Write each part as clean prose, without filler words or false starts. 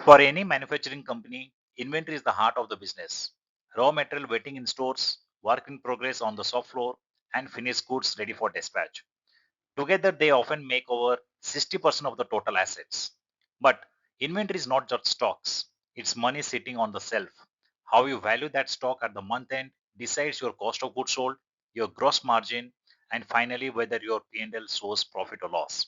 For any manufacturing company, inventory is the heart of the business. Raw material waiting in stores, work in progress on the shop floor, and finished goods ready for dispatch. Together, they often make over 60% of the total assets. But inventory is not just stocks, it's money sitting on the shelf. How you value that stock at the month end decides your cost of goods sold, your gross margin, and finally whether your P&L shows profit or loss.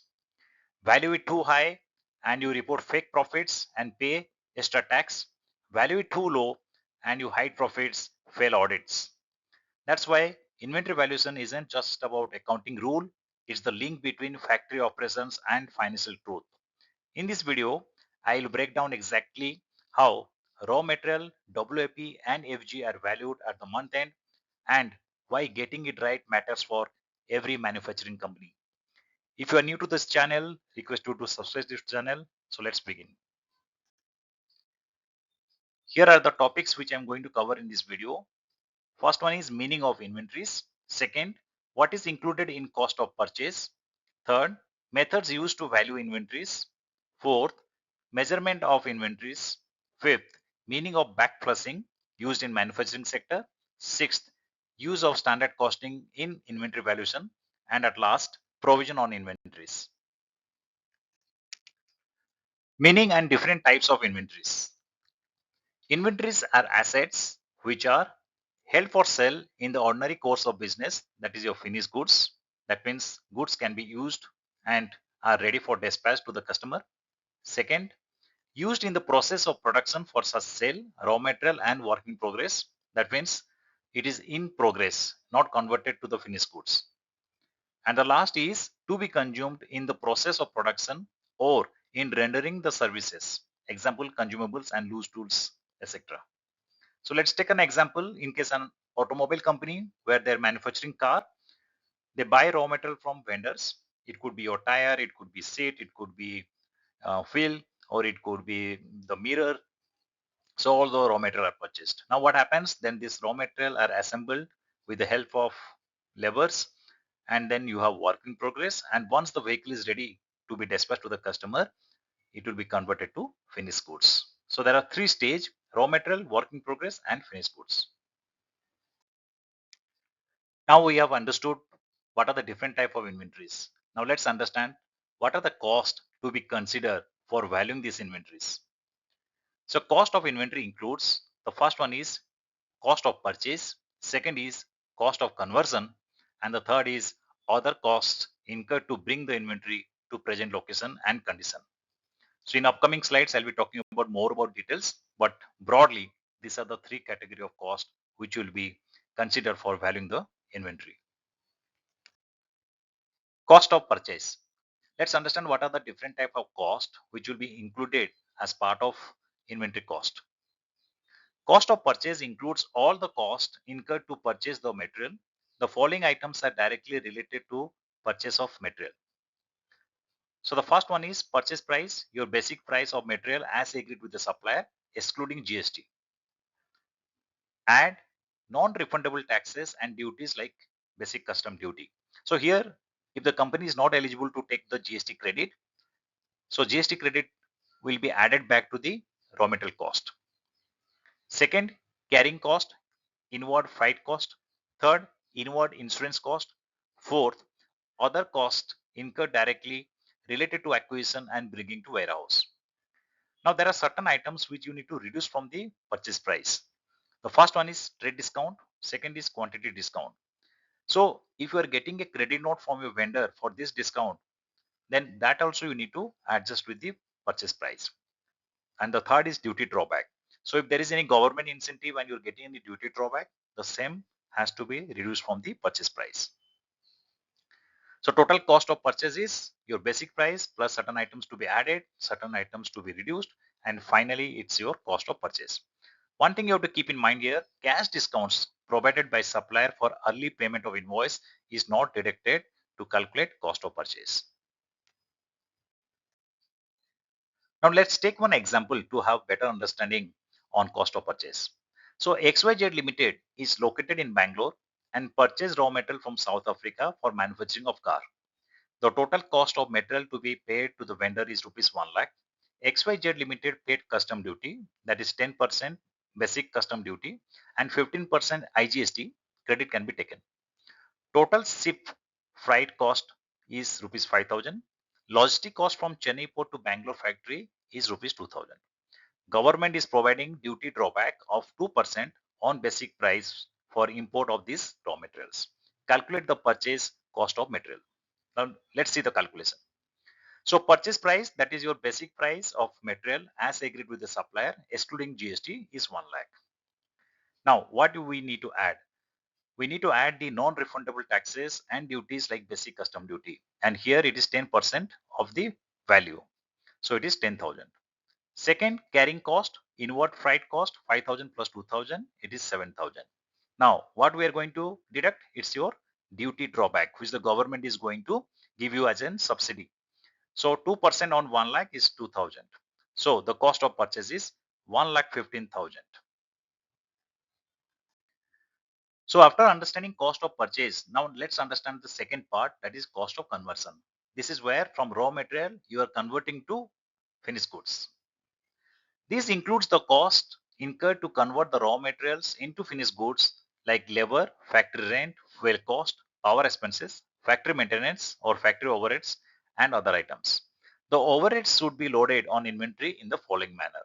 Value it too high and you report fake profits and pay extra tax. Value it too low and you hide profits, fail audits. That's why inventory valuation isn't just about accounting rule, it's the link between factory operations and financial truth. In this video, I'll break down exactly how raw material, WIP and FG are valued at the month end and why getting it right matters for every manufacturing company. If you are new to this channel, request you to subscribe this channel. So let's begin. Here are the topics which I'm going to cover in this video. First one is meaning of inventories. Second, what is included in cost of purchase. Third, methods used to value inventories. Fourth, measurement of inventories. Fifth, meaning of backflushing used in manufacturing sector. Sixth, use of standard costing in inventory valuation. And at last, provision on inventories. Meaning and different types of inventories. Inventories are assets which are held for sale in the ordinary course of business, that is your finished goods. That means goods can be used and are ready for dispatch to the customer. Second, used in the process of production for such sale, raw material and work in progress. That means it is in progress, not converted to the finished goods. And the last is to be consumed in the process of production or in rendering the services. Example, consumables and loose tools, etc. So let's take an example. In case an automobile company where they're manufacturing car, they buy raw material from vendors. It could be your tire, it could be seat, it could be wheel, or it could be the mirror. So all the raw material are purchased. Now what happens? Then this raw material are assembled with the help of levers, and then you have work in progress. And once the vehicle is ready to be dispatched to the customer, it will be converted to finished goods. So there are three stages: raw material, work in progress, and finished goods. Now we have understood what are the different type of inventories. Now let's understand what are the costs to be considered for valuing these inventories. So cost of inventory includes, the first one is cost of purchase, second is cost of conversion, and the third is other costs incurred to bring the inventory to present location and condition. So in upcoming slides, I'll be talking about more about details, but broadly, these are the three category of cost which will be considered for valuing the inventory. Cost of purchase. Let's understand what are the different type of cost which will be included as part of inventory cost. Cost of purchase includes all the cost incurred to purchase the material. The following items are directly related to purchase of material. So the first one is purchase price, your basic price of material as agreed with the supplier, excluding GST. Add non-refundable taxes and duties like basic custom duty. So here, if the company is not eligible to take the GST credit, so GST credit will be added back to the raw material cost. Second, carrying cost, inward freight cost. Third, inward insurance cost. Fourth, other costs incurred directly related to acquisition and bringing to warehouse. Now there are certain items which you need to reduce from the purchase price. The first one is trade discount. Second is quantity discount. So if you are getting a credit note from your vendor for this discount, then that also you need to adjust with the purchase price. And the third is duty drawback. So if there is any government incentive and you're getting any duty drawback, the same has to be reduced from the purchase price. So total cost of purchase is your basic price plus certain items to be added, certain items to be reduced, and finally it's your cost of purchase. One thing you have to keep in mind here, cash discounts provided by supplier for early payment of invoice is not deducted to calculate cost of purchase. Now let's take one example to have better understanding on cost of purchase. So XYZ Limited is located in Bangalore and purchased raw material from South Africa for manufacturing of car. The total cost of material to be paid to the vendor is rupees 1 lakh. XYZ Limited paid custom duty, that is 10% basic custom duty and 15% IGST credit can be taken. Total ship freight cost is rupees 5,000. Logistic cost from Chennai port to Bangalore factory is rupees 2,000. Government is providing duty drawback of 2% on basic price for import of these raw materials. Calculate the purchase cost of material. Now let's see the calculation. So purchase price, that is your basic price of material as agreed with the supplier excluding GST, is 1 lakh. Now what do we need to add? We need to add the non-refundable taxes and duties like basic custom duty. And here it is 10% of the value. So it is 10,000. Second, carrying cost, inward freight cost 5,000 plus 2,000, it is 7,000. Now what we are going to deduct? It's your duty drawback which the government is going to give you as a subsidy. So 2% on 1 lakh is 2,000. So the cost of purchase is 1,15,000. So after understanding cost of purchase, now let's understand the second part, that is cost of conversion. This is where from raw material you are converting to finished goods. This includes the cost incurred to convert the raw materials into finished goods like labor, factory rent, fuel cost, power expenses, factory maintenance or factory overheads and other items. The overheads should be loaded on inventory in the following manner.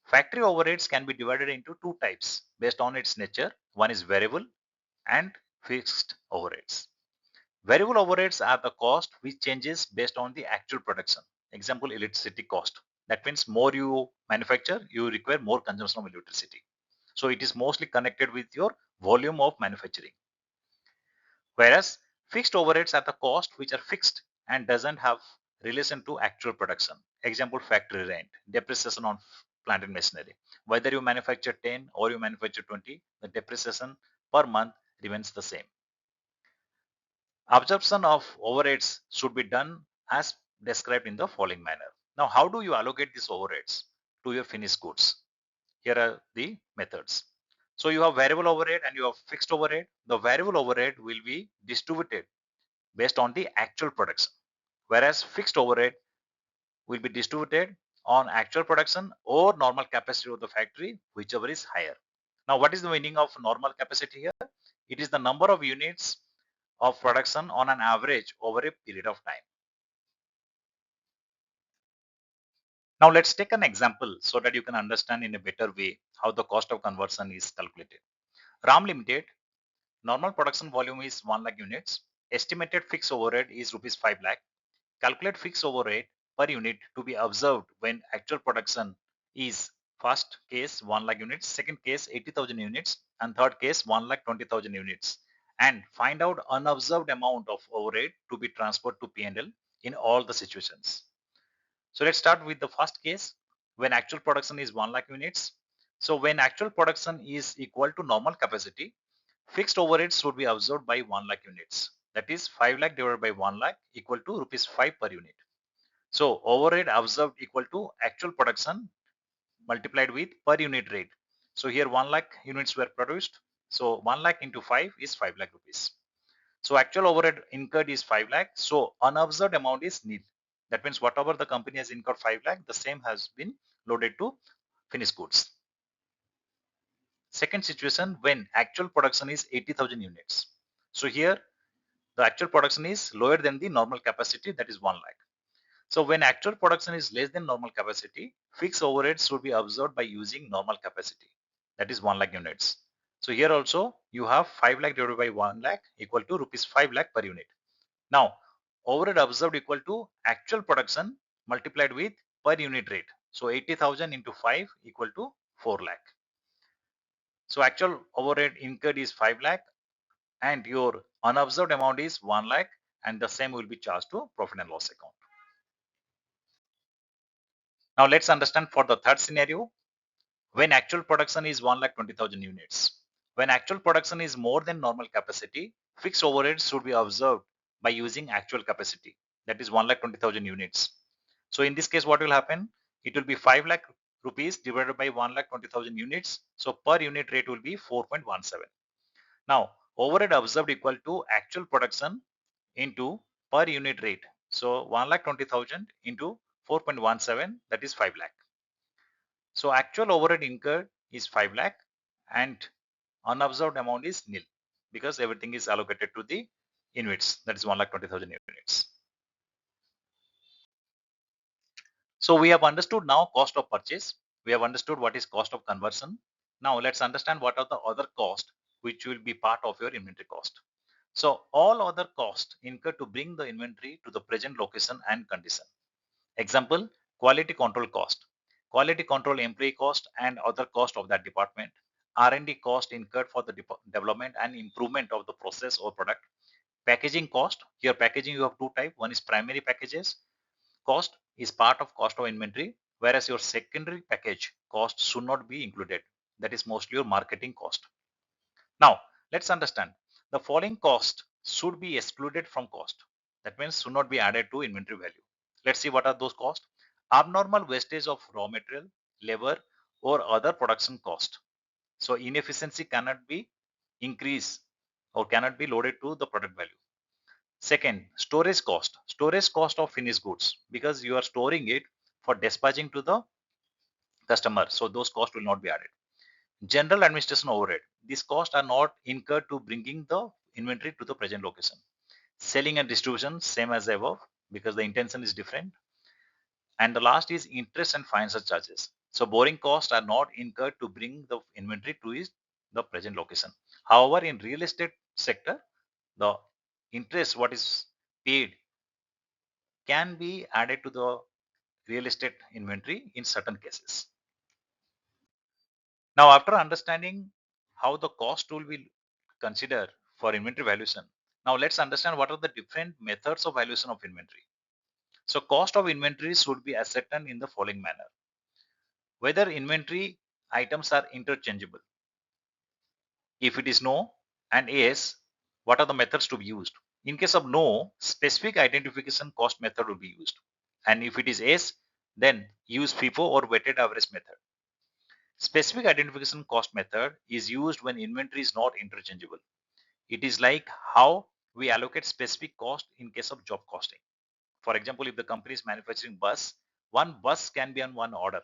Factory overheads can be divided into two types based on its nature. One is variable and fixed overheads. Variable overheads are the cost which changes based on the actual production. Example, electricity cost. That means more you manufacture, you require more consumption of electricity. So it is mostly connected with your volume of manufacturing. Whereas fixed overheads are the cost which are fixed and doesn't have relation to actual production. Example, factory rent, depreciation on plant and machinery. Whether you manufacture 10 or you manufacture 20, the depreciation per month remains the same. Absorption of overheads should be done as described in the following manner. Now, how do you allocate these overheads to your finished goods? Here are the methods. So you have variable overhead and you have fixed overhead. The variable overhead will be distributed based on the actual production, whereas fixed overhead will be distributed on actual production or normal capacity of the factory, whichever is higher. Now, what is the meaning of normal capacity here? It is the number of units of production on an average over a period of time. Now let's take an example so that you can understand in a better way how the cost of conversion is calculated. RAM Limited, normal production volume is 1 lakh units. Estimated fixed overhead is rupees 5 lakh. Calculate fixed overhead per unit to be observed when actual production is first case 1 lakh units, second case 80,000 units, and third case 1 lakh 20,000 units. And find out unobserved amount of overhead to be transferred to P&L in all the situations. So let's start with the first case when actual production is 1 lakh units. So when actual production is equal to normal capacity, fixed overheads should be absorbed by 1 lakh units. That is 5 lakh divided by 1 lakh equal to rupees 5 per unit. So overhead absorbed equal to actual production multiplied with per unit rate. So here 1 lakh units were produced. So 1 lakh into 5 is 5 lakh rupees. So actual overhead incurred is 5 lakh. So unobserved amount is nil. That means whatever the company has incurred 5 lakh, the same has been loaded to finished goods. Second situation when actual production is 80,000 units. So here the actual production is lower than the normal capacity, that is 1 lakh. So when actual production is less than normal capacity, fixed overheads should be absorbed by using normal capacity, that is 1 lakh units. So here also you have 5 lakh divided by 1 lakh equal to rupees 5 lakh per unit. Now overhead observed equal to actual production multiplied with per unit rate. So 80,000 into 5 equal to 4 lakh. So actual overhead incurred is 5 lakh and your unobserved amount is 1 lakh and the same will be charged to profit and loss account. Now let's understand for the third scenario when actual production is 1,20,000 units. When actual production is more than normal capacity, fixed overheads should be observed by using actual capacity, that is 1,20,000 units. So in this case, what will happen? It will be 5 lakh rupees divided by 1,20,000 units. So per unit rate will be 4.17. Now overhead observed equal to actual production into per unit rate. So 1,20,000 into 4.17, that is 5 lakh. So actual overhead incurred is 5 lakh and unabsorbed amount is nil because everything is allocated to the units, that is 1,20,000 units. So we have understood now cost of purchase. We have understood what is cost of conversion. Now let's understand what are the other costs which will be part of your inventory cost. So all other costs incurred to bring the inventory to the present location and condition. Example, quality control cost. Quality control employee cost and other cost of that department. R&D cost incurred for the development and improvement of the process or product. Packaging cost. Here packaging you have two types. One is primary packages. Cost is part of cost of inventory, whereas your secondary package cost should not be included. That is mostly your marketing cost. Now, let's understand. The following cost should be excluded from cost. That means should not be added to inventory value. Let's see what are those costs. Abnormal wastage of raw material, labor, or other production cost. So inefficiency cannot be increased or cannot be loaded to the product value. Second, storage cost. Storage cost of finished goods because you are storing it for dispatching to the customer. So those costs will not be added. General administration overhead. These costs are not incurred to bringing the inventory to the present location. Selling and distribution, same as above because the intention is different. And the last is interest and financial charges. So borrowing costs are not incurred to bring the inventory to the present location. However, in real estate sector, the interest what is paid can be added to the real estate inventory in certain cases. Now, after understanding how the cost tool will consider for inventory valuation, now let's understand what are the different methods of valuation of inventory. So cost of inventory should be ascertained in the following manner. Whether inventory items are interchangeable. If it is no and yes, what are the methods to be used? In case of no, specific identification cost method will be used. And if it is yes, then use FIFO or weighted average method. Specific identification cost method is used when inventory is not interchangeable. It is like how we allocate specific cost in case of job costing. For example, if the company is manufacturing bus, one bus can be on one order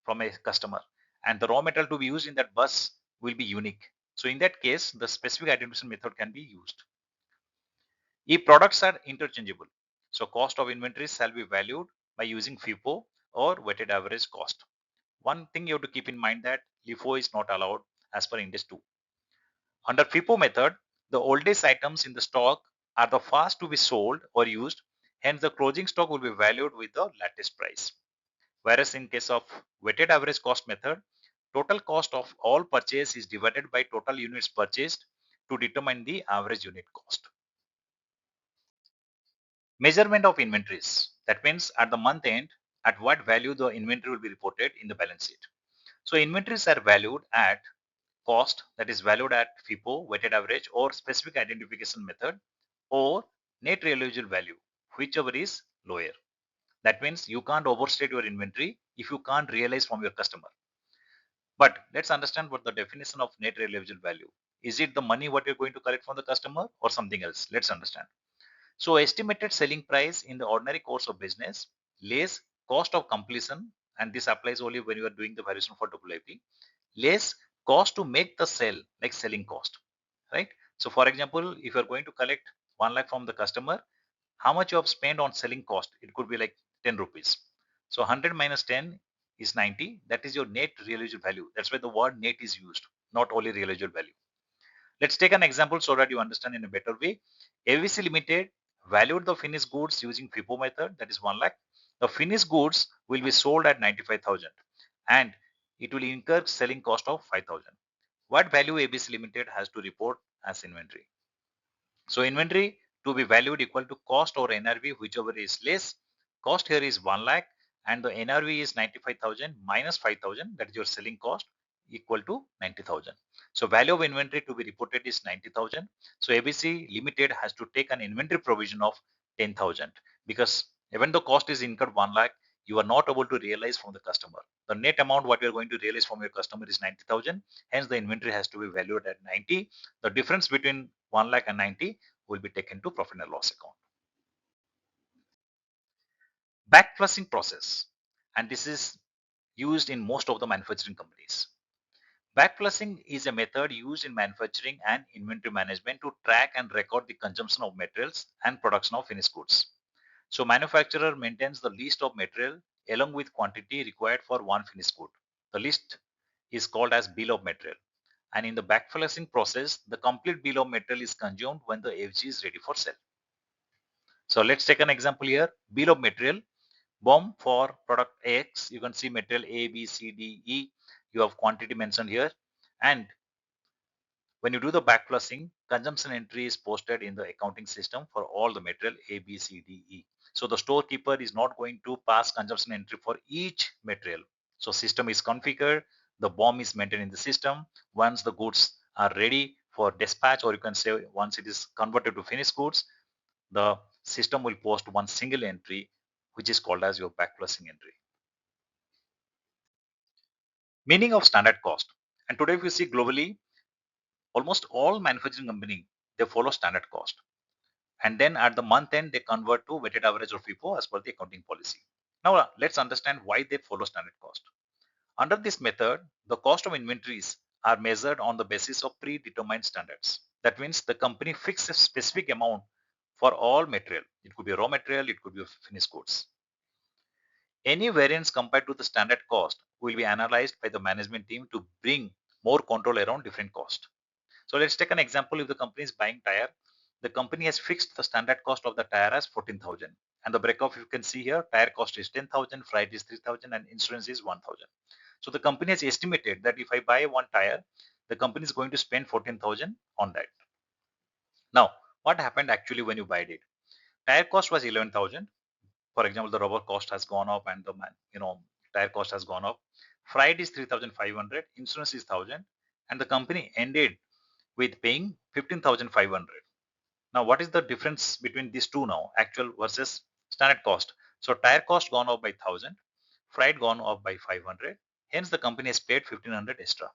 from a customer and the raw material to be used in that bus will be unique. So in that case, the specific identification method can be used. If products are interchangeable, so cost of inventory shall be valued by using FIFO or weighted average cost. One thing you have to keep in mind that LIFO is not allowed as per Index 2. Under FIFO method, the oldest items in the stock are the first to be sold or used, hence the closing stock will be valued with the latest price. Whereas in case of weighted average cost method, total cost of all purchase is divided by total units purchased to determine the average unit cost. Measurement of inventories. That means at the month end, at what value the inventory will be reported in the balance sheet. So inventories are valued at cost, that is valued at FIFO, weighted average, or specific identification method, or net realizable value, whichever is lower. That means you can't overstate your inventory if you can't realize from your customer. But let's understand what the definition of net realizable value. Is it the money what you're going to collect from the customer or something else? Let's understand. So estimated selling price in the ordinary course of business less cost of completion, and this applies only when you are doing the valuation for WIP, less cost to make the sale, like selling cost, right? So for example, if you are going to collect 1 lakh from the customer, how much you have spent on selling cost? It could be like 10 rupees. So 100 minus 10 is 90. That is your net realizable value. That's why the word net is used, not only realizable value. Let's take an example so that you understand in a better way. ABC Limited valued the finished goods using FIFO method, that is 1 lakh. The finished goods will be sold at 95,000 and it will incur selling cost of 5,000. What value ABC Limited has to report as inventory? So inventory to be valued equal to cost or NRV, whichever is less. Cost here is 1 lakh and the NRV is 95,000 minus 5,000, that is your selling cost, equal to 90,000. So value of inventory to be reported is 90,000. So ABC Limited has to take an inventory provision of 10,000 because even though cost is incurred 1 lakh, you are not able to realize from the customer. The net amount what you are going to realize from your customer is 90,000. Hence the inventory has to be valued at 90. The difference between 1 lakh and 90 will be taken to profit and loss account. Backflushing process, and this is used in most of the manufacturing companies. Backflushing is a method used in manufacturing and inventory management to track and record the consumption of materials and production of finished goods. So manufacturer maintains the list of material along with quantity required for one finished good. The list is called as bill of material. And in the backflushing process, the complete bill of material is consumed when the FG is ready for sale. So let's take an example here. Bill of material, BOM for product X. You can see material A, B, C, D, E. You have quantity mentioned here. And when you do the backflushing, consumption entry is posted in the accounting system for all the material A, B, C, D, E. So the storekeeper is not going to pass consumption entry for each material. So system is configured, the BOM is maintained in the system. Once the goods are ready for dispatch, or you can say once it is converted to finished goods, the system will post one single entry, which is called as your backflushing entry. Meaning of standard cost. And today if you see globally, almost all manufacturing company, they follow standard cost. And then at the month end, they convert to weighted average or FIFO as per the accounting policy. Now let's understand why they follow standard cost. Under this method, the cost of inventories are measured on the basis of predetermined standards. That means the company fixes a specific amount for all material. It could be raw material, it could be finished goods. Any variance compared to the standard cost will be analyzed by the management team to bring more control around different costs. So let's take an example. If the company is buying tire, the company has fixed the standard cost of the tire as 14,000. And the breakup you can see here, tire cost is 10,000, freight is 3,000, and insurance is 1,000. So the company has estimated that if I buy one tire, the company is going to spend 14,000 on that. Now, what happened actually when you buy it? Tire cost was 11,000. For example, the rubber cost has gone up and the tire cost has gone up. Freight is 3,500, insurance is 1,000, and the company ended with paying 15,500. Now, what is the difference between these two now? Actual versus standard cost. So, tire cost gone up by 1,000, freight gone up by 500. Hence, the company has paid 1,500 extra.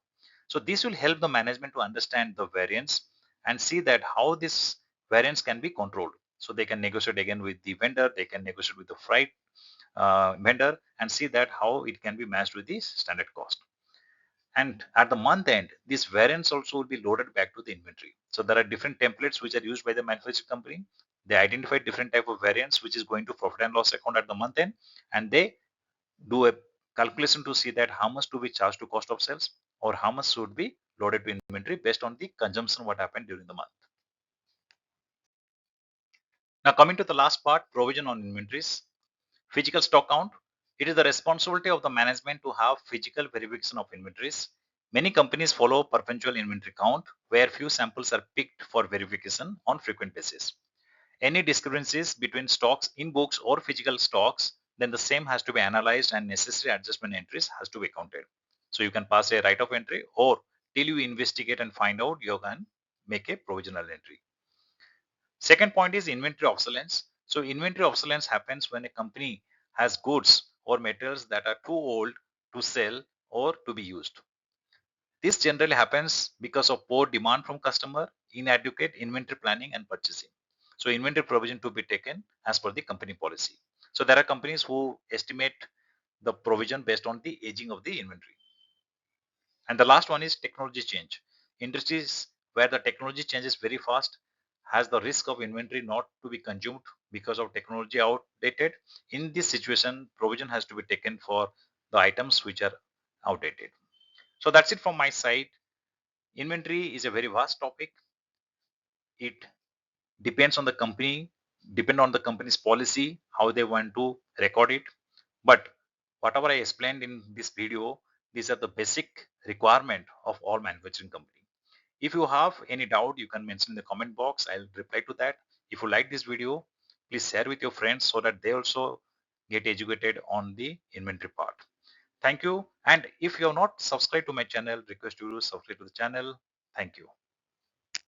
So, this will help the management to understand the variance and see that how this variance can be controlled. So, they can negotiate again with the vendor, they can negotiate with the freight vendor and see that how it can be matched with the standard cost. And at the month end, this variance also will be loaded back to the inventory. So there are different templates which are used by the manufacturing company. They identify different type of variance which is going to profit and loss account at the month end, and they do a calculation to see that how much to be charged to cost of sales or how much should be loaded to inventory based on the consumption what happened during the month. Now coming to the last part, provision on inventories. Physical stock count. It is the responsibility of the management to have physical verification of inventories. Many companies follow perpetual inventory count, where few samples are picked for verification on frequent basis. Any discrepancies between stocks in books or physical stocks, then the same has to be analyzed and necessary adjustment entries has to be counted. So you can pass a right of entry, or till you investigate and find out, you can make a provisional entry. Second point is inventory obsolescence. So inventory obsolescence happens when a company has goods or materials that are too old to sell or to be used. This generally happens because of poor demand from customer, inadequate inventory planning and purchasing. So inventory provision to be taken as per the company policy. So there are companies who estimate the provision based on the aging of the inventory. And the last one is technology change. Industries where the technology changes very fast has the risk of inventory not to be consumed because of technology outdated. In this situation, provision has to be taken for the items which are outdated. So that's it from my side. Inventory is a very vast topic. It depends on the company, depend on the company's policy, how they want to record it. But whatever I explained in this video, these are the basic requirement of all manufacturing company. If you have any doubt, you can mention in the comment box. I'll reply to that. If you like this video, please share with your friends so that they also get educated on the inventory part. Thank you. And if you are not subscribed to my channel, request you to subscribe to the channel. Thank you.